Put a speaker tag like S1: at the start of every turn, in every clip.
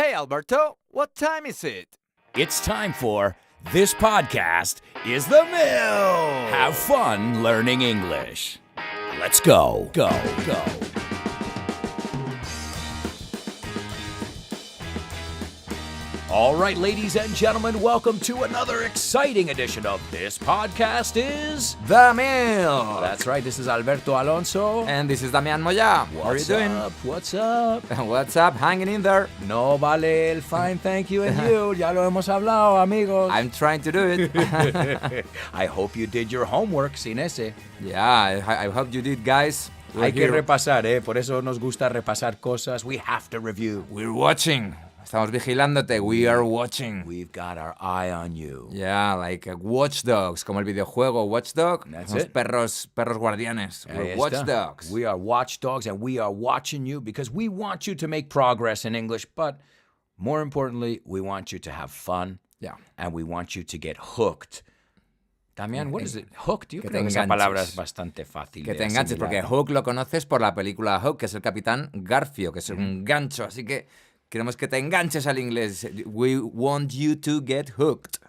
S1: Hey, Alberto, what time is it?
S2: It's time for This Podcast is the Mill. Have fun learning English. Let's go. Go. All right, ladies and gentlemen, welcome to another exciting edition of This Podcast is
S1: Damián.
S2: That's right, this is Alberto Alonso.
S1: And this is Damián Mollá. How are you doing?
S2: What's up?
S1: What's up? Hanging in there.
S2: No vale el fine, thank you, and you. Ya lo hemos hablado, amigos.
S1: I'm trying to do it.
S2: I hope you did your homework, sin ese.
S1: Yeah, I hope you did, guys.
S2: Hay que repasar, Por eso nos gusta repasar cosas. We have to review.
S1: We're watching. Estamos vigilándote. We are watching.
S2: We've got our eye on you.
S1: Yeah, like watchdogs, como el videojuego Watchdog.
S2: That's
S1: Somos
S2: it.
S1: perros guardianes. We're watchdogs.
S2: We are watchdogs, and we are watching you because we want you to make progress in English, but more importantly, we want you to have fun.
S1: Yeah.
S2: And we want you to get hooked. Damián, what is it? Hooked? Yo
S1: Que
S2: creo
S1: te
S2: que esa
S1: enganches.
S2: palabra es bastante fácil.
S1: Que
S2: de
S1: te enganches,
S2: asimilar.
S1: porque Hook lo conoces por la película Hook, que es el capitán Garfio, que es un gancho. Así que queremos que te enganches al inglés. We want you to get hooked.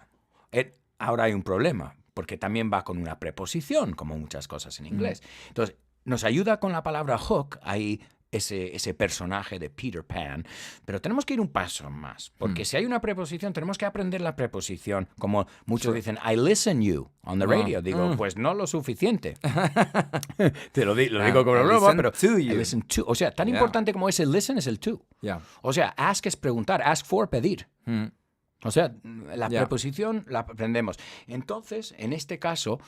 S2: Ahora hay un problema, porque también va con una preposición, como muchas cosas en inglés. Entonces, nos ayuda con la palabra hook, hay ese personaje de Peter Pan, pero tenemos que ir un paso más, porque si hay una preposición, tenemos que aprender la preposición, como muchos dicen, I listen you on the radio. Digo, pues no lo suficiente. Te lo digo como broma, pero
S1: to you.
S2: I listen to. O sea, tan importante como ese listen es el to.
S1: Yeah.
S2: O sea, ask es preguntar, ask for, pedir. O sea, la preposición la aprendemos. Entonces, en este caso,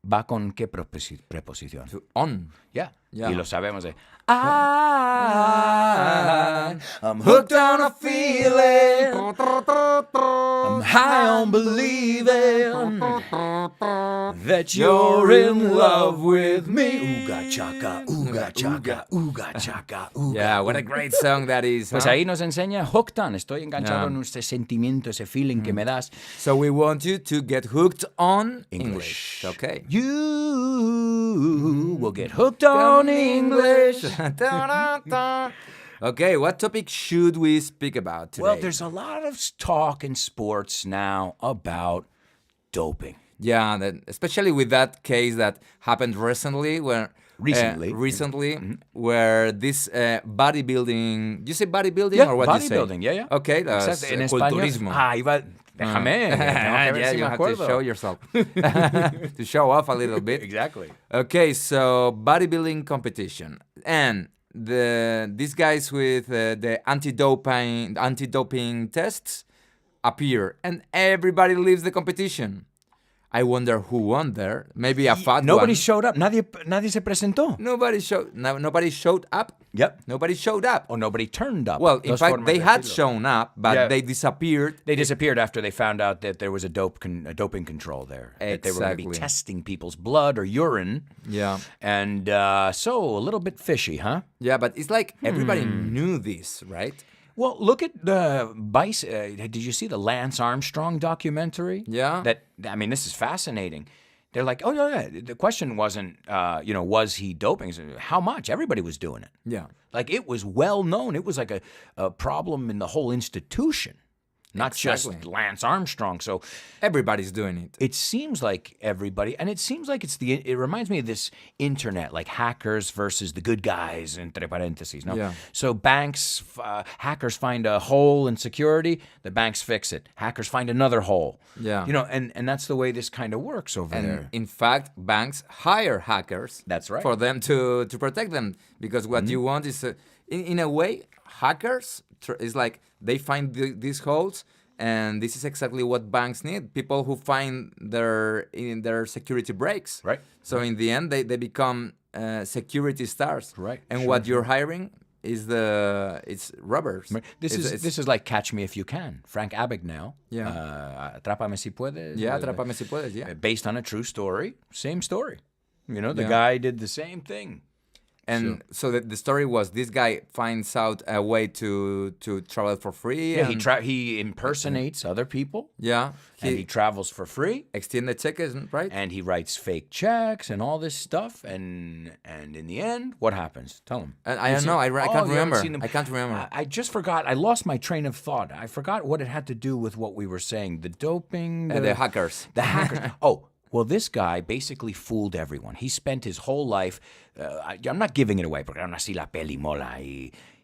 S2: ¿va con qué preposición?
S1: On.
S2: Ya.
S1: Yeah.
S2: Y lo sabemos de...
S1: I'm hooked on a feeling.
S2: I'm high on believing that you're in love with me. Uga chaka, uga chaka, uga chaka, uga.
S1: Yeah, what a great song that is.
S2: Pues
S1: huh?
S2: ahí nos enseña hooked on. Estoy enganchado en ese sentimiento, ese feeling que me das.
S1: So we want you to get hooked on English. Okay.
S2: You will get hooked on English.
S1: Okay, what topic should we speak about today?
S2: Well, there's a lot of talk in sports now about doping.
S1: Yeah, especially with that case that happened recently, where where this bodybuilding. You say bodybuilding or what you say?
S2: Bodybuilding, yeah.
S1: Okay,
S2: En español.
S1: culturismo.
S2: Déjame.
S1: Yeah, you have to show yourself. To show off a little bit.
S2: Exactly.
S1: Okay, so bodybuilding competition. And these guys with the anti-doping tests appear, and everybody leaves the competition. I wonder who won there. Maybe a fat
S2: Nobody
S1: one.
S2: showed up. Nadie se presentó.
S1: Nobody showed up.
S2: Yep.
S1: Nobody showed up.
S2: Or nobody turned up.
S1: Well, in
S2: Dos
S1: fact,
S2: formas
S1: they
S2: de
S1: had
S2: decirlo.
S1: shown up, but they disappeared.
S2: They disappeared after they found out that there was a doping control there. That they were going to be
S1: Exactly.
S2: testing people's blood or urine.
S1: Yeah.
S2: And so a little bit fishy, huh?
S1: Yeah, but it's like everybody knew this, right?
S2: Well, look at the did you see the Lance Armstrong documentary?
S1: Yeah.
S2: This is fascinating. They're like, oh, yeah. The question wasn't, was he doping? It's, how much? Everybody was doing it.
S1: Yeah.
S2: Like, it was well known. It was like a problem in the whole institution, not just Lance Armstrong. So
S1: Everybody's doing it.
S2: it seems like everybody, and it seems like it reminds me of this internet, like hackers versus the good guys, entre parentheses. No?
S1: Yeah.
S2: So hackers find a hole in security, the banks fix it. Hackers find another hole.
S1: Yeah.
S2: And that's the way this kind of works over
S1: And
S2: there.
S1: in fact, banks hire hackers.
S2: That's right.
S1: For them to protect them. Because what you want is, in a way, hackers is like they find these holes, and this is exactly what banks need. People who find their security breaks.
S2: Right.
S1: So in the end, they become security stars.
S2: Right.
S1: And
S2: Sure,
S1: what you're hiring is it's robbers.
S2: This is like Catch Me If You Can. Frank Abagnale.
S1: Yeah.
S2: Atrápame si puedes.
S1: Yeah, Atrápame si puedes, yeah.
S2: Based on a true story. Same story. The guy did the same thing.
S1: And so the story was this guy finds out a way to travel for free.
S2: Yeah,
S1: and,
S2: he impersonates other people.
S1: yeah,
S2: And he travels for free.
S1: extend the check, isn't right?
S2: And he writes fake checks and all this stuff. And in the end, what happens? Tell him.
S1: And I don't know. I can't remember. I can't remember.
S2: I just forgot. I lost my train of thought. I forgot what it had to do with what we were saying. The doping.
S1: The hackers.
S2: The hackers. Oh, well, this guy basically fooled everyone. He spent his whole life. I'm not giving it away, porque aún así la peli mola.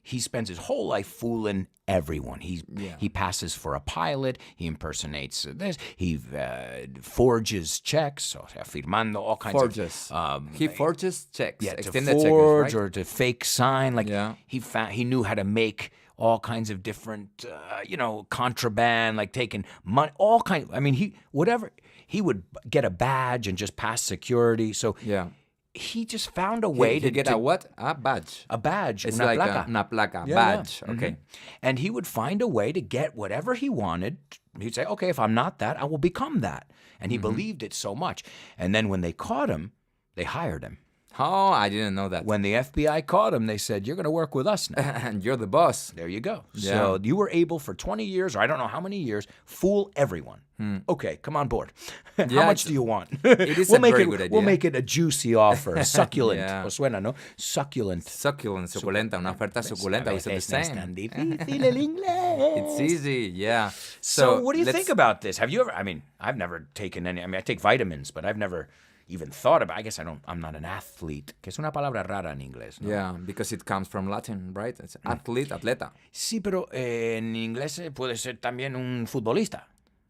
S2: He spends his whole life fooling everyone. He passes for a pilot. He impersonates this. He forges checks, o sea, firmando all kinds of.
S1: He forges checks.
S2: Yeah, to
S1: extended
S2: forge
S1: checkers, right?
S2: or to fake sign. Like
S1: Yeah.
S2: he knew how to make all kinds of different, contraband, like taking money, all kinds. I mean, he would get a badge and just pass security. So
S1: Yeah.
S2: he just found a way
S1: to get a what? A badge.
S2: a badge,
S1: It's
S2: una
S1: like
S2: placa.
S1: una placa,
S2: Yeah,
S1: badge.
S2: yeah.
S1: Okay.
S2: Mhm. And he would find a way to get whatever he wanted. He'd say, okay, if I'm not that, I will become that. And he believed it so much. And then when they caught him, they hired him.
S1: Oh, I didn't know that.
S2: When the FBI caught him, they said, you're going to work with us now.
S1: And you're the boss.
S2: There you go.
S1: Yeah.
S2: So you were able for 20 years, or I don't know how many years, fool everyone. Okay, come on board. How
S1: Yeah,
S2: much do you want?
S1: It is a very good idea.
S2: We'll make it a juicy offer, succulent.
S1: Yeah.
S2: Os suena, ¿no? Succulent.
S1: Succulent, suculenta, una oferta suculenta. We said the
S2: Es tan
S1: same.
S2: difícil el inglés.
S1: It's easy, yeah.
S2: So what do you
S1: let's-
S2: think about this? Have you ever, I've never taken any, I take vitamins, but I've never even thought about, I guess I'm not an athlete, que es una palabra rara en inglés, ¿no?
S1: Yeah, because it comes from Latin, right? It's athlete, atleta.
S2: Sí, pero en inglés puede ser también un futbolista.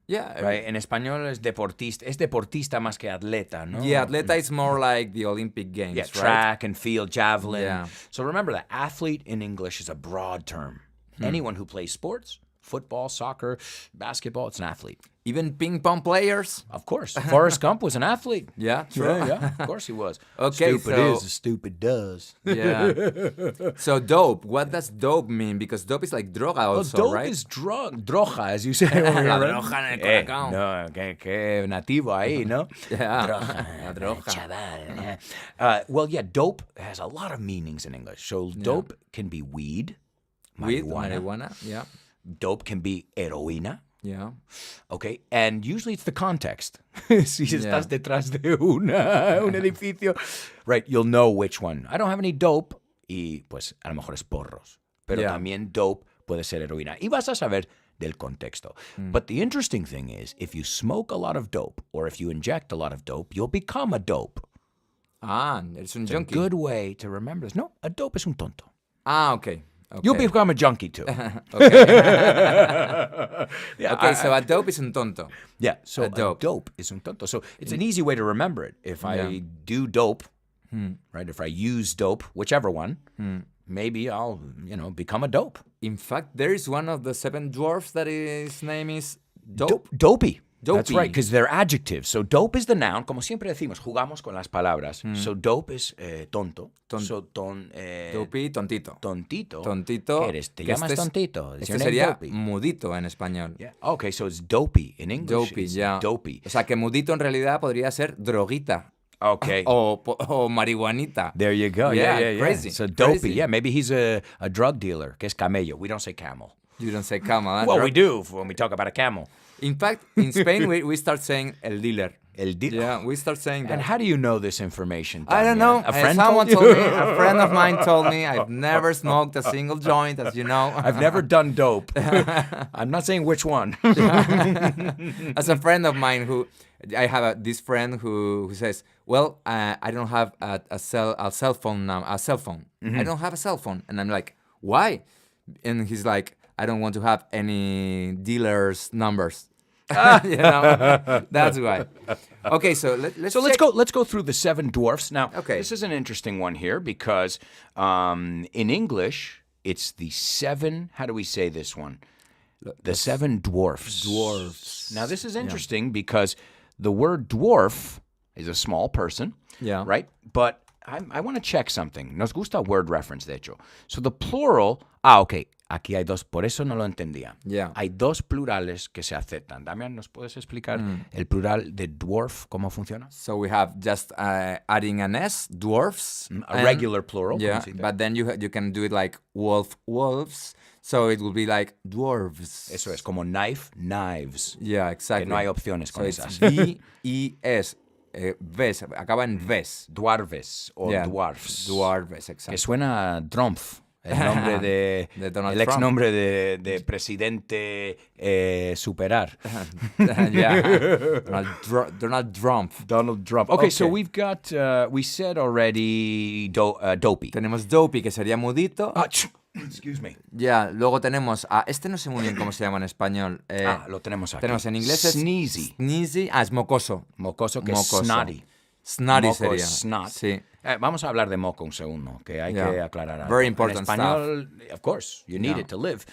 S1: Yeah.
S2: Right? En español es deportista más que atleta, ¿no?
S1: Yeah, atleta is more like the Olympic Games,
S2: Yeah,
S1: right?
S2: track and field, javelin.
S1: Yeah.
S2: So remember that athlete in English is a broad term. Anyone who plays sports, football, soccer, basketball, it's an athlete.
S1: Even ping pong players.
S2: Of course. Forrest Gump was an athlete.
S1: Yeah, true.
S2: Yeah, of course he was.
S1: Okay,
S2: Stupid
S1: so-
S2: is as stupid does.
S1: Yeah. So dope. What does dope mean? Because dope is like droga also,
S2: Dope
S1: right?
S2: is droga, as you say. over
S1: La
S2: here, right?
S1: droga en el colacao.
S2: No, que nativo ahí, ¿no?
S1: Yeah.
S2: Droga,
S1: La droga.
S2: chaval. Well, yeah, dope has a lot of meanings in English. So dope can be weed,
S1: Weed,
S2: marijuana.
S1: marijuana. Yeah.
S2: Dope can be heroína.
S1: Yeah.
S2: Okay, and usually it's the context. Si estás detrás de un edificio, right, you'll know which one. I don't have any dope, y pues a lo mejor es porros. Pero
S1: Yeah.
S2: también dope puede ser heroína. Y vas a saber del contexto. But the interesting thing is, if you smoke a lot of dope, or if you inject a lot of dope, you'll become a dope.
S1: Ah, it's un
S2: It's a
S1: junkie.
S2: good way to remember this. No, a dope es un tonto.
S1: Ah, okay.
S2: You'll become a junkie too. Yeah,
S1: Okay, so a dope is un tonto.
S2: Yeah, so
S1: A dope.
S2: is un tonto. So it's an easy way to remember it. If I do dope, right, if I use dope, whichever one, maybe I'll, become a dope.
S1: In fact, there is one of the seven dwarfs that his name is Dope.
S2: Dopey. That's
S1: Dopey.
S2: right, because they're adjectives. So dope is the noun. Como siempre decimos, jugamos con las palabras. So dope is tonto. So
S1: Dopey, tontito.
S2: tontito.
S1: Tontito.
S2: ¿Qué eres? ¿Te
S1: que
S2: llamas
S1: este es-
S2: tontito? Is
S1: Este
S2: your name
S1: sería
S2: Dopey?
S1: mudito en español.
S2: Yeah. Okay, so it's dopey in English.
S1: Dopey,
S2: it's
S1: ya.
S2: Dopey.
S1: O sea, que mudito en realidad podría ser droguita.
S2: Okay.
S1: O marihuanita.
S2: There you go.
S1: Yeah,
S2: Yeah.
S1: crazy,
S2: So dopey.
S1: crazy.
S2: Yeah, maybe he's a drug dealer. Que es camello. We don't say camel.
S1: You don't say camel. Huh?
S2: Well, we do when we talk about a camel.
S1: In fact, in Spain, we start saying el dealer.
S2: El dealer.
S1: Yeah, we start saying that.
S2: And how do you know this information?
S1: I don't know.
S2: Damián? A friend
S1: Someone
S2: told
S1: told
S2: you?
S1: me. A friend of mine told me. I've never smoked a single joint, as you know.
S2: I've never done dope. I'm not saying which one.
S1: As a friend of mine I have this friend who says, well, I don't have a cell phone now. A cell phone. I don't have a cell phone. And I'm like, why? And he's like, I don't want to have any dealers' numbers. That's why. Okay, so let's
S2: Let's go through the seven dwarfs. Now,
S1: Okay.
S2: this is an interesting one here because in English it's the seven. How do we say this one? The seven dwarfs.
S1: Dwarfs.
S2: Now, this is interesting because the word dwarf is a small person.
S1: Yeah.
S2: Right. But I want to check something. Nos gusta word reference, de hecho. So the plural. Okay. aquí hay dos, por eso no lo entendía.
S1: Yeah.
S2: Hay dos plurales que se aceptan. Damián, ¿nos puedes explicar el plural de dwarf, cómo funciona?
S1: So we have just adding an S, dwarfs.
S2: A regular plural.
S1: Yeah,
S2: como se dice.
S1: but then you can do it like wolves. So it will be like dwarves.
S2: Eso es, como knife, knives.
S1: Yeah, exactly.
S2: Que no hay opciones
S1: So
S2: con
S1: it's
S2: esas.
S1: V-E-S. Ves, acaba en ves.
S2: Dwarves o
S1: Yeah,
S2: dwarfs.
S1: Dwarves,
S2: Que
S1: exacto.
S2: suena a Drumpf. El nombre
S1: De Donald
S2: el ex
S1: Trump.
S2: nombre de presidente superar.
S1: Yeah. Donald Trump.
S2: Donald Trump. Okay, so
S1: Okay.
S2: we've got, we said already dopey.
S1: Tenemos dopey, que sería mudito.
S2: Excuse me.
S1: Ya, luego tenemos a... Este no sé muy bien cómo se llama en español.
S2: Lo tenemos aquí.
S1: Tenemos en inglés es
S2: Sneezy.
S1: Sneezy. Ah, es mocoso.
S2: Mocoso, que
S1: Mocoso.
S2: es snotty.
S1: Snotty
S2: Moco
S1: sería.
S2: es snot.
S1: Sí.
S2: Vamos a hablar de moco un segundo, que hay
S1: Yeah.
S2: que aclarar algo.
S1: Very important
S2: en español, of course, you need
S1: Yeah.
S2: it to live.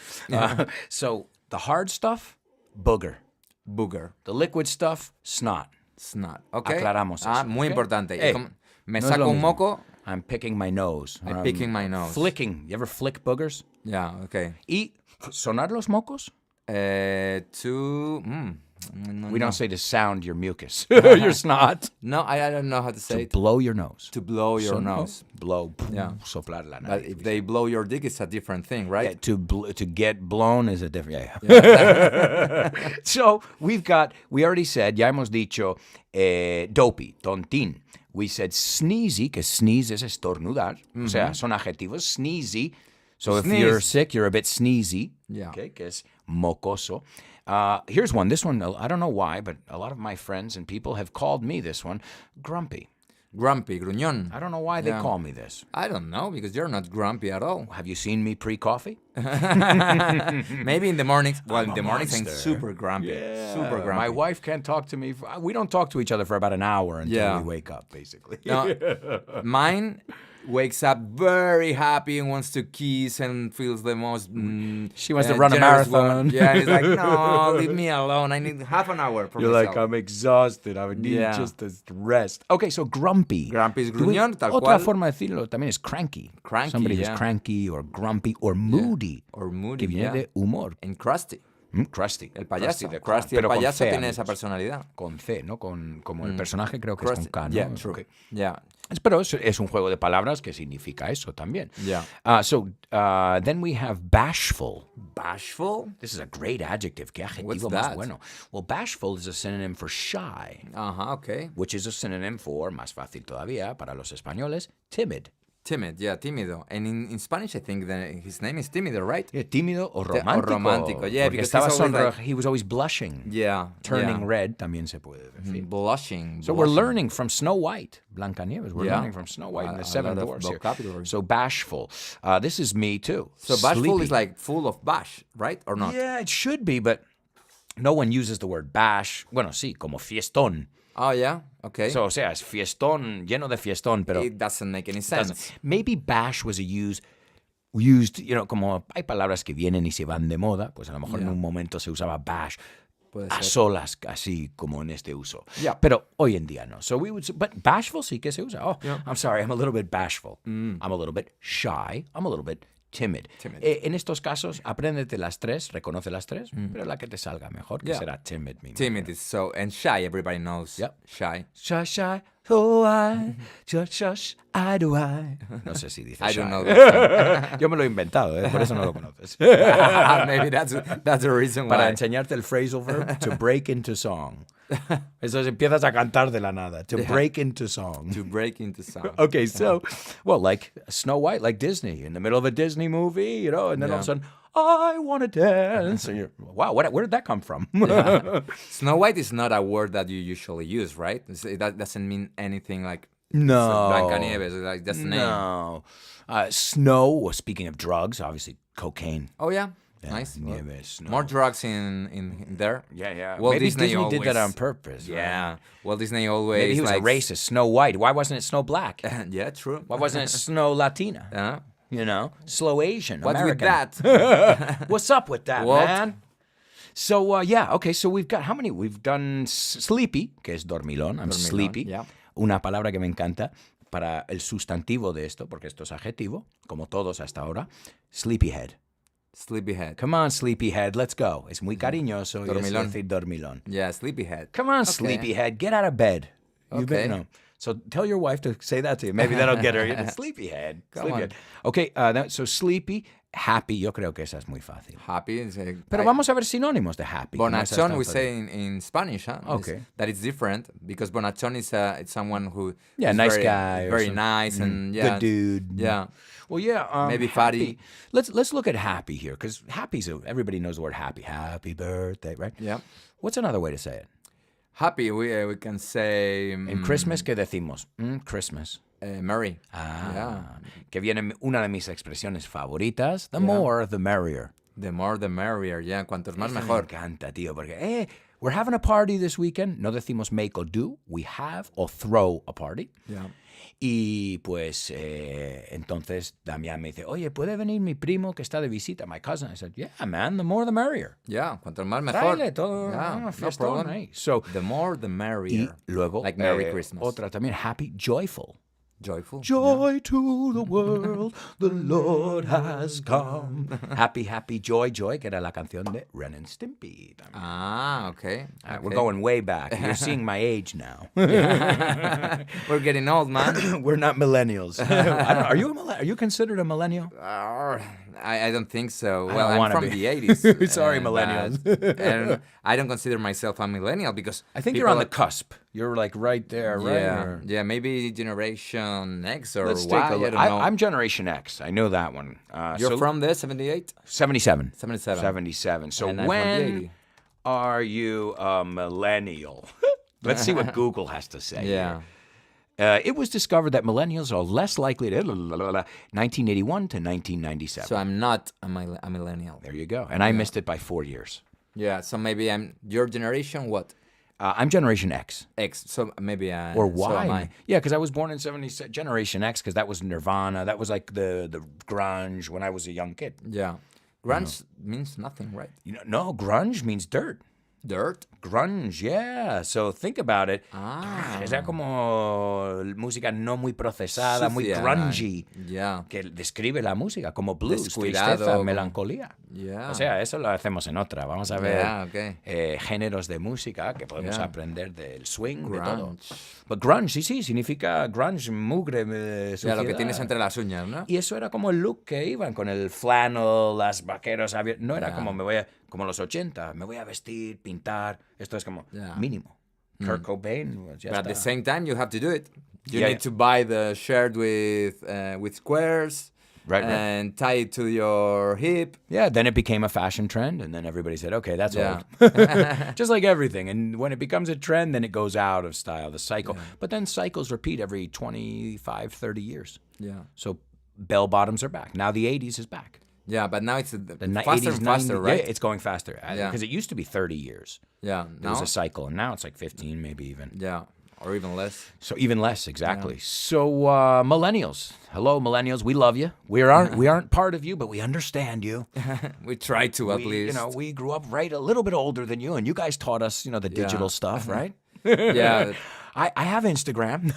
S2: So, the hard stuff, booger.
S1: Booger.
S2: The liquid stuff, snot.
S1: Snot. Ok.
S2: Aclaramos
S1: Ah,
S2: eso,
S1: muy
S2: ¿ok?
S1: importante. Y
S2: Hey,
S1: como me
S2: no es
S1: saco
S2: lo
S1: un
S2: mismo.
S1: moco.
S2: I'm picking my nose.
S1: I'm picking my nose.
S2: Flicking. You ever flick boogers?
S1: Ya, ok.
S2: Y sonar los mocos.
S1: To... no,
S2: We don't say to sound your mucus, your snot.
S1: No, I don't know how to say
S2: To
S1: it.
S2: blow your nose.
S1: To blow your
S2: Son-
S1: nose.
S2: Blow.
S1: Yeah.
S2: Soplar la
S1: But
S2: nariz.
S1: if they blow your dick, it's a different thing, right?
S2: Yeah, to get blown is a different. Yeah. So we already said, ya hemos dicho, dopey, tontín. We said sneezy, que sneeze es estornudar. O sea, son adjetivos. Sneezy. So if
S1: Sneeze.
S2: you're sick, you're a bit sneezy.
S1: Yeah.
S2: Okay, que es mocoso. Here's one. This one, I don't know why, but a lot of my friends and people have called me this one grumpy.
S1: Grumpy, gruñón.
S2: I don't know why they
S1: Yeah.
S2: call me this.
S1: I don't know, because you're not grumpy at all.
S2: Have you seen me pre-coffee?
S1: Maybe in the mornings. Well, in
S2: a
S1: the mornings I'm
S2: monster.
S1: super grumpy. Super grumpy.
S2: My wife can't talk to me. We don't talk to each other for about an hour until
S1: Yeah.
S2: we wake up, basically.
S1: No, mine wakes up very happy and wants to kiss and feels the most.
S2: She wants to run a
S1: generous
S2: marathon.
S1: woman. Yeah, and it's like, no, leave me alone. I need half an hour for
S2: You're
S1: myself.
S2: like, I'm exhausted. I need
S1: Yeah.
S2: just to rest. Okay, so grumpy.
S1: Grumpy es
S2: Do we-
S1: gruñón, tal
S2: Otra
S1: cual.
S2: forma de decirlo también es cranky.
S1: Cranky,
S2: Somebody
S1: yeah.
S2: who's cranky or grumpy or moody.
S1: Or moody,
S2: Que viene
S1: yeah.
S2: de humor.
S1: And crusty.
S2: Crusty.
S1: El payaso.
S2: de
S1: Krusty el
S2: pero con
S1: payaso
S2: C,
S1: tiene esa
S2: amigos.
S1: personalidad.
S2: Con C, ¿no? Como el personaje creo que es
S1: Krusty.
S2: con K, ¿no?
S1: Yeah, true.
S2: Ok.
S1: Yeah.
S2: Pero es un juego de palabras que significa eso también.
S1: Yeah.
S2: So then we have bashful.
S1: Bashful?
S2: This is a great adjective. ¿Qué adjetivo
S1: What's
S2: más
S1: that?
S2: bueno? Well, bashful is a synonym for shy,
S1: Ajá, okay.
S2: which is a synonym for, más fácil todavía, para los españoles, timid.
S1: Timid, yeah, tímido. And in Spanish, I think his name is Tímido, right?
S2: Yeah, tímido o
S1: O
S2: romántico.
S1: romántico, yeah,
S2: Porque
S1: because
S2: estaba
S1: he's always like-
S2: he was always blushing.
S1: Yeah.
S2: Turning
S1: yeah.
S2: red también se puede decir.
S1: Blushing.
S2: So we're learning from Snow White, Blancanieves. We're
S1: Yeah.
S2: learning from Snow White in the
S1: A
S2: Seven
S1: lot of
S2: Dwarfs here.
S1: vocabulary.
S2: So bashful. This is me too.
S1: So bashful
S2: Sleepy.
S1: is like full of bash, right? Or not?
S2: Yeah, it should be, but no one uses the word bash. Bueno, sí, como fiestón.
S1: Oh, yeah? Okay.
S2: So, o sea, es fiestón, lleno de fiestón, pero
S1: it doesn't make any sense.
S2: maybe bash was used, como hay palabras que vienen y se van de moda, pues a lo mejor en un momento se usaba bash
S1: Puede
S2: a
S1: ser.
S2: solas, así como en este uso.
S1: Yeah.
S2: Pero hoy en día no. So we would say, but bashful sí que se usa. Oh,
S1: Yeah.
S2: I'm sorry, I'm a little bit bashful. I'm a little bit shy. I'm a little bit timid.
S1: Timid.
S2: En estos casos, apréndete las tres, reconoce las tres, pero la que te salga mejor, que
S1: Yeah.
S2: será timid. me
S1: Timid
S2: imagino.
S1: is so... And shy, everybody knows.
S2: Yep.
S1: Shy.
S2: Shy, shy, oh, I, shush, shush, I do I. No sé si dice
S1: I
S2: shy.
S1: don't know that
S2: Yo me lo he inventado, por eso no lo conoces.
S1: Maybe that's the reason
S2: Para
S1: why.
S2: enseñarte el phrasal verb, to break into song. Eso es, empiezas a cantar de la nada. To break into song.
S1: To break into sound.
S2: Okay, so, well, like Snow White, like Disney, in the middle of a Disney movie, and then all of a sudden, I want to dance. And you're, wow, where did that come from?
S1: Snow White is not a word that you usually use, right? That doesn't mean anything like
S2: No.
S1: Blancanieves. Like that's the name.
S2: No. Snow, well, speaking of drugs, obviously cocaine.
S1: Oh yeah, nice. Well,
S2: Nieve, snow.
S1: more drugs in there.
S2: Yeah.
S1: Walt
S2: Maybe Disney did
S1: always-
S2: that on purpose. right?
S1: Yeah. Walt Disney always.
S2: Maybe he was
S1: like,
S2: a racist. Snow White. Why wasn't it Snow Black?
S1: Yeah, true.
S2: Why wasn't it Snow Latina? Slow Asian,
S1: What's
S2: American.
S1: with that?
S2: What's up with that,
S1: Walt?
S2: man? So, okay, so we've got, how many? We've done sleepy, que es dormilón. I'm
S1: Dormilón,
S2: sleepy.
S1: yeah.
S2: Una palabra que me encanta para el sustantivo de esto, porque esto es adjetivo, como todos hasta ahora. Sleepyhead.
S1: Sleepyhead.
S2: Come on, sleepyhead, let's go. Es muy cariñoso. y es
S1: Dormilón.
S2: decir dormilón.
S1: Yeah, sleepyhead.
S2: Come on,
S1: Okay.
S2: sleepyhead, get out of bed.
S1: Okay.
S2: So tell your wife to say that to you. Maybe that'll get her. Sleepyhead.
S1: Come
S2: Sleepyhead. Okay, so sleepy, happy, yo creo que esa es muy fácil.
S1: Happy.
S2: Pero vamos a ver sinónimos de happy. que no es
S1: Bonachón,
S2: tan
S1: we
S2: fácil.
S1: say in Spanish, huh?
S2: Okay.
S1: That it's different because bonachón is it's someone who
S2: Yeah,
S1: is
S2: nice
S1: very,
S2: guy or
S1: very
S2: something.
S1: nice and yeah,
S2: Good dude.
S1: Yeah,
S2: Well, yeah.
S1: Maybe
S2: happy.
S1: fatty.
S2: Let's look at happy here, because everybody knows the word happy. Happy birthday, right?
S1: yeah.
S2: What's another way to say it?
S1: Happy, we can say
S2: En Christmas, ¿qué decimos? Christmas.
S1: merry.
S2: Que viene una de mis expresiones favoritas. The more, the merrier.
S1: The more the merrier. Yeah, cuantos más
S2: Eso
S1: mejor.
S2: Me encanta, tío, porque we're having a party this weekend. No decimos make or do. We have or throw a party.
S1: Yeah.
S2: Y pues entonces Damián me dice, oye, ¿puede venir mi primo que está de visita? My cousin. I said, yeah, man, the more the merrier.
S1: Yeah, cuantos más mejor.
S2: Tráele todo.
S1: Yeah, no
S2: fiestón
S1: problem.
S2: ahí. So,
S1: The more the merrier.
S2: y luego,
S1: like Merry Christmas.
S2: otra también, happy, joyful.
S1: Joyful.
S2: Joy to the world, the Lord has come. Happy, happy, joy, joy, que era la canción de Ren and Stimpy.
S1: Ah, okay.
S2: We're going way back. You're seeing my age now.
S1: We're getting old, man.
S2: We're not millennials. Are you are you considered a millennial?
S1: I don't think so.
S2: I
S1: Well,
S2: don't
S1: I'm
S2: wanna
S1: from
S2: be.
S1: the 80s.
S2: Sorry,
S1: but
S2: millennials.
S1: I don't consider myself a millennial because
S2: I think you're
S1: people
S2: on the cusp. You're like right there, right?
S1: Yeah,
S2: Or-
S1: yeah, maybe Generation X or
S2: Let's
S1: Y.
S2: take a
S1: I
S2: look.
S1: don't know.
S2: I'm Generation X. I know that one.
S1: You're
S2: so
S1: from the 78?
S2: 77.
S1: 77.
S2: 77. So
S1: And I'm from the
S2: when
S1: 80.
S2: are you a millennial? Let's see what Google has to say.
S1: Yeah.
S2: Here. It was discovered that millennials are less likely to 1981 to 1997.
S1: So I'm not a millennial.
S2: There you go. And I missed it by 4 years.
S1: Yeah, so maybe I'm your generation, what?
S2: I'm Generation X.
S1: X. So maybe
S2: Or
S1: so am
S2: Y.
S1: I.
S2: Yeah, because I was born in 70, Generation X, because that was Nirvana. That was like the grunge when I was a young kid.
S1: Yeah. Grunge means nothing, right?
S2: You know, no, grunge means dirt.
S1: Dirt?
S2: Grunge, yeah. So think about it.
S1: Ah.
S2: Es como música no muy procesada, muy
S1: Sucia.
S2: grungy.
S1: Yeah.
S2: Que describe la música como blues,
S1: Descuidado,
S2: tristeza,
S1: como-
S2: melancolía.
S1: Yeah.
S2: O sea, eso lo hacemos en otra. Vamos a ver
S1: Yeah, okay.
S2: géneros de música que podemos
S1: Yeah.
S2: aprender del swing, de todo.
S1: Grunge.
S2: But grunge, sí, significa grunge, mugre,
S1: Ya,
S2: suciedad.
S1: lo que tienes entre las uñas, ¿no?
S2: Y eso era como el look que iban, con el flannel, las vaqueros abiertos. No era
S1: Yeah.
S2: como como los 80, me voy a vestir, pintar. Esto es como
S1: Yeah.
S2: mínimo. Kurt Cobain, pues ya
S1: But at the
S2: está.
S1: same time, you have to do it. You
S2: Yeah,
S1: need
S2: yeah.
S1: to buy the shirt with squares
S2: Right, right.
S1: and tie it to your hip.
S2: Yeah, then it became a fashion trend, and then everybody said, okay, that's
S1: Yeah.
S2: old. Just like everything. And when it becomes a trend, then it goes out of style, the cycle. But then cycles repeat every 25, 30 years.
S1: Yeah.
S2: So bell bottoms are back. Now the 80s is back.
S1: Yeah, but now it's
S2: The
S1: faster
S2: 80s,
S1: and faster,
S2: 90s,
S1: right?
S2: Yeah, it's going faster.
S1: Yeah.
S2: Because it used to be 30 years.
S1: Yeah,
S2: There
S1: no?
S2: was a cycle, and now it's like 15, maybe even.
S1: Yeah, or even less.
S2: So even less, exactly. So millennials, hello millennials, we love you. We aren't part of you, but we understand you.
S1: We try to at least.
S2: We grew up right a little bit older than you, and you guys taught us, the digital stuff, right?
S1: Yeah.
S2: I have Instagram.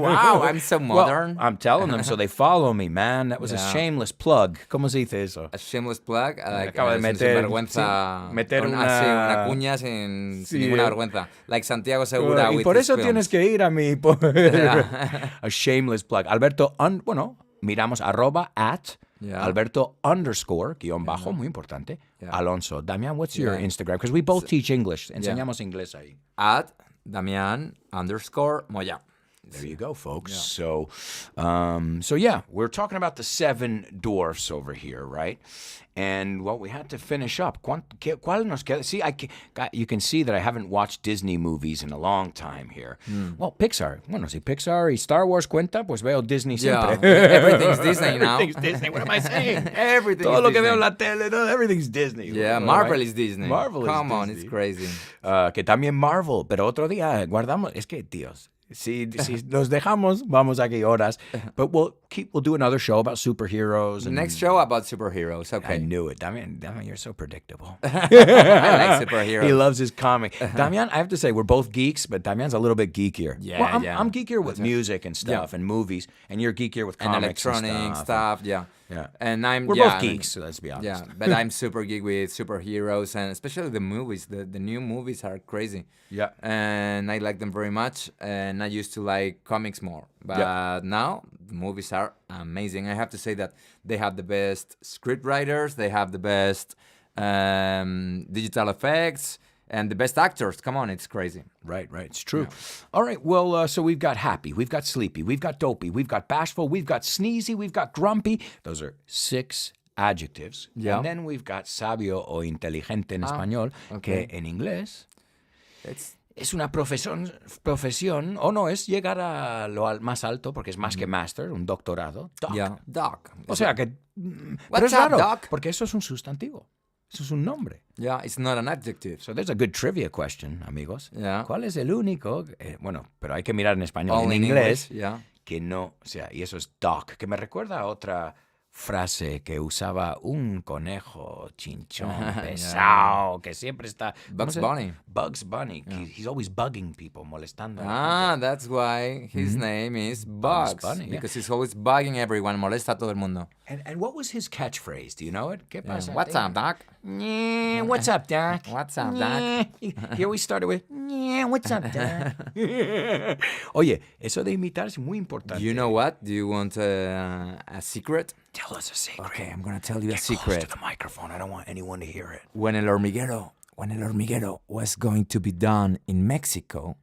S1: Wow, I'm so modern.
S2: Well, I'm telling them, so they follow me, man. That was a
S1: Yeah.
S2: shameless plug. ¿Cómo se dice eso?
S1: A shameless plug.
S2: acabo de
S1: sin
S2: meter-
S1: vergüenza.
S2: sí, meter
S1: sí,
S2: una-
S1: una cuña sin
S2: Sí,
S1: ninguna vergüenza. Like Santiago Segura
S2: Y
S1: with
S2: por
S1: his
S2: eso
S1: films.
S2: tienes que ir a mi...
S1: Yeah.
S2: A shameless plug. Alberto, miramos @
S1: Yeah.
S2: Alberto _ guión bajo, muy importante.
S1: Yeah.
S2: Alonso. Damián, what's your
S1: Yeah.
S2: Instagram? Because we both teach English. Enseñamos inglés ahí.
S1: At Damián _Mollá.
S2: There you go, folks. So yeah, we're talking about the 7 dwarfs over here, right? And we had to finish up. ¿Cuál nos queda? See, you can see that I haven't watched Disney movies in a long time here. Well, Pixar. Bueno, si Pixar y Star Wars cuenta, pues veo Disney
S1: Yeah,
S2: siempre.
S1: everything's Disney now.
S2: Everything's Disney. What am I saying?
S1: Everything
S2: Todo
S1: is
S2: lo que veo
S1: Disney.
S2: en la tele, everything's Disney.
S1: Yeah,
S2: Right?
S1: Marvel is Disney.
S2: Marvel is
S1: Come on,
S2: Disney.
S1: it's crazy.
S2: Que también Marvel, pero otro día guardamos. Es que, tíos, si nos dejamos, vamos aquí horas. But we'll do another show about superheroes. And
S1: Next show about superheroes. Okay.
S2: I knew it. Damián, you're so predictable.
S1: I like superheroes.
S2: He loves his comic. Damián, I have to say, we're both geeks, but Damián's a little bit geekier.
S1: Yeah,
S2: well,
S1: yeah.
S2: I'm geekier with music and stuff and movies, and you're geekier with
S1: And
S2: comics
S1: electronic stuff. Yeah.
S2: Yeah.
S1: And
S2: We're both geeks, so let's be honest.
S1: Yeah, but I'm super geek with superheroes and especially the movies. The new movies are crazy.
S2: Yeah.
S1: And I like them very much. And I used to like comics more. But now the movies are amazing. I have to say that they have the best script writers. They have the best digital effects. And the best actors. Come on, it's crazy.
S2: Right. It's true. Yeah. All right, well, so we've got happy, we've got sleepy, we've got dopey, we've got bashful, we've got sneezy, we've got grumpy. Those are 6 adjectives.
S1: Yeah.
S2: And then we've got sabio o inteligente en español, que en inglés es una profesión, o no, es llegar a lo más alto, porque es más que master, un doctorado. Doc.
S1: Yeah, doc.
S2: O sea que...
S1: What's
S2: pero es
S1: up,
S2: raro,
S1: doc?
S2: porque eso es un sustantivo. Eso es un nombre.
S1: Yeah, it's not an adjective.
S2: So there's a good trivia question, amigos.
S1: Yeah.
S2: ¿Cuál es el único? Bueno, pero hay que mirar en español.
S1: Only
S2: en
S1: in
S2: inglés,
S1: English, yeah.
S2: que no, o sea, y eso es doc, que me recuerda a otra frase que usaba un conejo chinchón pesado, que siempre está...
S1: Bugs Bunny.
S2: Bugs Bunny. Yeah. He's always bugging people, molestando.
S1: That's why his name is Bugs.
S2: Bunny,
S1: because he's always bugging everyone, molesta a todo el mundo.
S2: And what was his catchprise? Do you know it? ¿Qué pasa?
S1: What's up, Doc?
S2: What's up, Doc?
S1: What's up, Doc?
S2: Here we started with, what's up, Doc? Oye, eso de imitar es muy importante.
S1: You know what? Do you want a secret?
S2: Tell us a secret.
S1: Okay, I'm going to tell you a
S2: Get
S1: secret.
S2: close to the microphone. I don't want anyone to hear it.
S1: When El Hormiguero was going to be done in Mexico,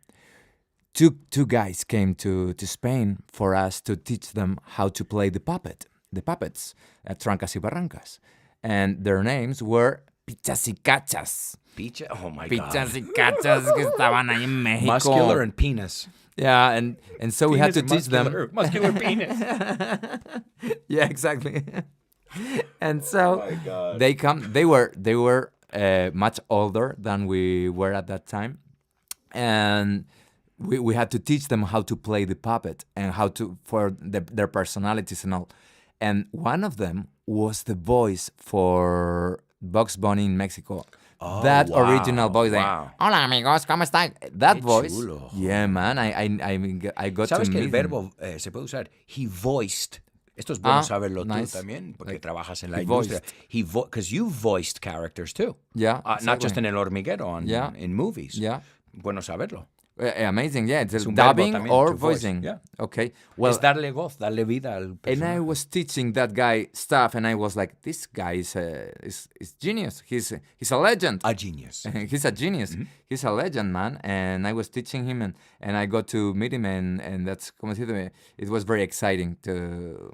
S1: two guys came to Spain for us to teach them how to play the puppets at Trancas y Barrancas. And their names were Pichas y Cachas.
S2: Picha? Oh my
S1: Pichas
S2: God.
S1: y Cachas que estaban ahí en México.
S2: Muscular and penis.
S1: Yeah, and so we had to teach them.
S2: Muscular penis.
S1: Yeah, exactly. And so
S2: God.
S1: they were much older than we were at that time, and we had to teach them how to play the puppet and how to for their personalities and all. And one of them was the voice for Bugs Bunny in Mexico. That
S2: wow.
S1: original voice.
S2: Wow.
S1: Hola amigos, ¿cómo están? That
S2: Qué
S1: voice.
S2: chulo.
S1: Yeah, man. I got
S2: ¿Sabes
S1: to
S2: que el
S1: meet
S2: verbo se puede usar? He voiced. Esto es bueno saberlo
S1: nice.
S2: Tú también, porque trabajas en la
S1: he
S2: industria.
S1: voiced.
S2: Because you voiced characters too.
S1: Yeah,
S2: Not just
S1: exactly.
S2: en El Hormiguero, in movies.
S1: Yeah.
S2: Bueno saberlo.
S1: Amazing, yeah. It's
S2: un
S1: dubbing
S2: verbo también,
S1: or
S2: to voice,
S1: voicing.
S2: yeah.
S1: Okay. Well,
S2: Es darle voz, darle vida al personaje.
S1: and I was teaching that guy stuff, and I was like, "This guy is genius. He's a legend.
S2: A genius.
S1: He's a genius.
S2: Mm-hmm.
S1: He's a legend, man." And I was teaching him, and I got to meet him, and that's como se dice, it was very exciting to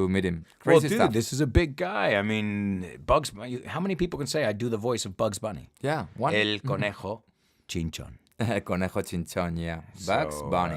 S1: meet him.
S2: Well,
S1: Crazy
S2: dude,
S1: stuff.
S2: this is a big guy. I mean, Bugs Bunny. How many people can say I do the voice of Bugs Bunny?
S1: Yeah, one.
S2: El conejo chinchón.
S1: Conejo chinchón, yeah. Bugs Bunny.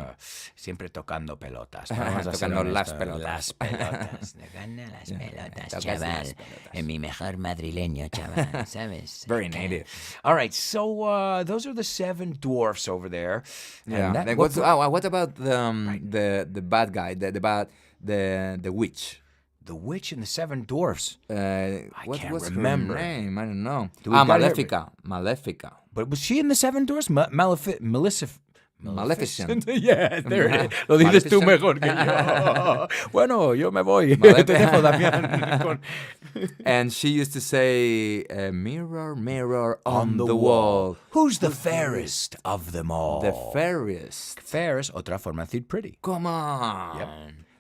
S2: Siempre tocando pelotas. Vamos a ser
S1: Tocando las
S2: honestos.
S1: pelotas.
S2: Las pelotas. Me ganan las pelotas,
S1: tocas
S2: chaval.
S1: las pelotas.
S2: En mi mejor madrileño, chaval. ¿Sabes?
S1: Very native.
S2: All right, so those are the 7 dwarfs over there.
S1: Yeah.
S2: And
S1: Like, what about the bad guy? The witch.
S2: The witch and the 7 dwarfs.
S1: What
S2: can't
S1: was
S2: remember.
S1: her name? I don't know.
S2: Do we got it?
S1: Malefica.
S2: But was she in the 7 dwarfs? Maleficent. Yeah, there it is. Lo dices tú mejor que yo. Bueno, yo me voy. Te dejo, Damián.
S1: And she used to say, mirror, mirror on the wall.
S2: Who's the fairest of them all?
S1: The fairest.
S2: Fairest, otra forma de decir pretty.
S1: Come on.
S2: Yep.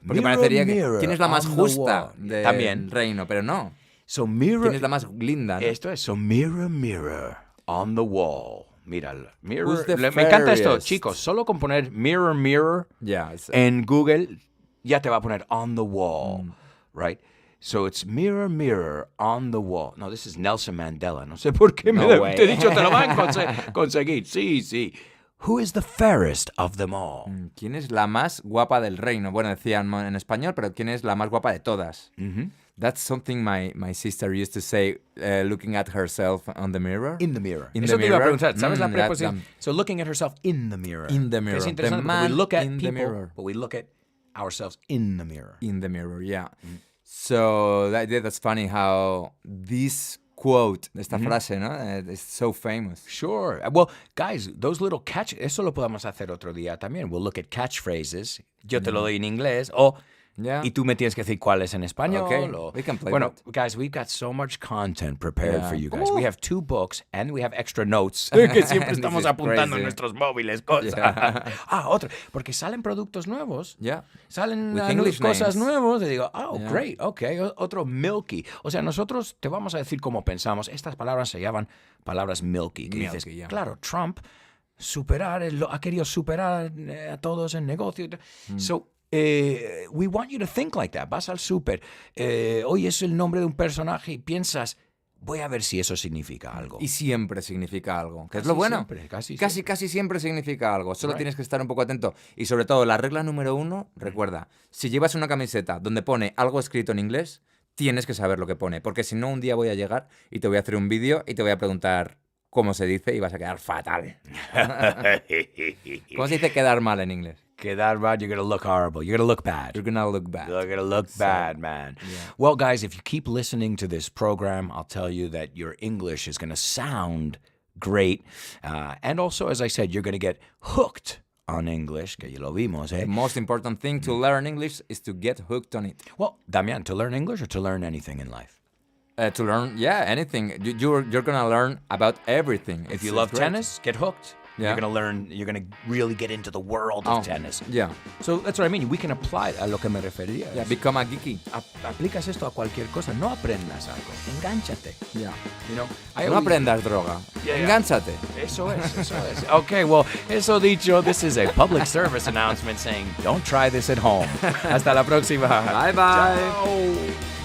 S1: Porque
S2: Mirror,
S1: parecería que
S2: mirror
S1: quién es la más
S2: on the
S1: justa
S2: wall.
S1: del
S2: También.
S1: reino, pero no.
S2: So mirror.
S1: ¿Quién es la más linda? ¿no?
S2: Esto es, so mirror, mirror on the wall. Míralo. Mirror.
S1: Who's the
S2: Me encanta esto,
S1: fairest?
S2: chicos. Solo con poner mirror, mirror
S1: Yeah.
S2: en Google, ya te va a poner on the wall, right? So it's mirror, mirror on the wall. No, this is Nelson Mandela. No sé por qué
S1: No way.
S2: te he dicho, te lo van a conseguir. Sí, sí. Who is the fairest of them all?
S1: ¿Quién es la más guapa del reino? Bueno, decían en español, pero ¿quién es la más guapa de todas? That's something my sister used to say, looking at herself on the mirror.
S2: In the mirror.
S1: In
S2: Eso
S1: the
S2: te iba a
S1: mirror.
S2: preguntar. ¿Sabes la preposición?
S1: that-
S2: So looking at herself in the mirror.
S1: In the mirror.
S2: Es
S1: The
S2: interesante porque
S1: man
S2: we look at
S1: in the
S2: people,
S1: mirror.
S2: but we look at ourselves in the mirror.
S1: In the mirror, yeah. So that's funny how this quote, esta frase, ¿no? It's so famous.
S2: Sure. Well, guys, those little eso lo podemos hacer otro día también. We'll look at catchphrases. Yo te lo doy en inglés y tú me tienes que decir cuál es en español.
S1: Okay, we can play
S2: Bueno,
S1: that.
S2: guys, we've got so much content prepared for you guys. We have 2 books and we have extra notes que siempre
S1: This
S2: estamos
S1: is
S2: apuntando en
S1: crazy.
S2: nuestros móviles cosas. Otro, porque salen productos nuevos.
S1: Yeah.
S2: Salen
S1: With English
S2: cosas
S1: names.
S2: nuevos y digo,
S1: Yeah.
S2: great, okay, otro milky. O sea, nosotros te vamos a decir cómo pensamos. Estas palabras se llaman palabras milky. Que dices,
S1: Milky, yeah.
S2: claro, Trump ha querido superar a todos en negocio. So, we want you to think like that. Vas al súper, hoy es el nombre de un personaje y piensas, voy a ver si eso significa algo.
S1: Y siempre significa algo, que es
S2: Casi
S1: lo bueno.
S2: siempre, casi
S1: Casi siempre significa algo. Solo
S2: Right.
S1: tienes que estar un poco atento. Y sobre todo, la regla número 1, recuerda, si llevas una camiseta donde pone algo escrito en inglés, tienes que saber lo que pone. Porque si no, un día voy a llegar y te voy a hacer un vídeo y te voy a preguntar cómo se dice y vas a quedar fatal. ¿Cómo se dice quedar mal en inglés?
S2: Quedar bad, you're going to look horrible. You're going to look bad.
S1: You're gonna look bad.
S2: You're going to look bad, man. Well, guys, if you keep listening to this program, I'll tell you that your English is going to sound great. And also, as I said, you're going to get hooked on English, que ya lo vimos, eh?
S1: The most important thing to learn English is to get hooked on it.
S2: Well, Damián, to learn English or to learn anything in life?
S1: To learn, anything. You're gonna learn about everything.
S2: If you love tennis, get hooked.
S1: Yeah.
S2: You're gonna really get into the world of tennis.
S1: Yeah.
S2: So that's what I mean. We can apply a lo que me refería.
S1: Yeah, become a geeky.
S2: Aplicas esto a cualquier cosa. No aprendas algo. Engánchate.
S1: Yeah.
S2: You know,
S1: No aprendas droga. Engánchate.
S2: Eso es. Okay, well, eso dicho, this is a public service announcement saying don't try this at home. Hasta la próxima.
S1: Bye bye.
S2: Ciao.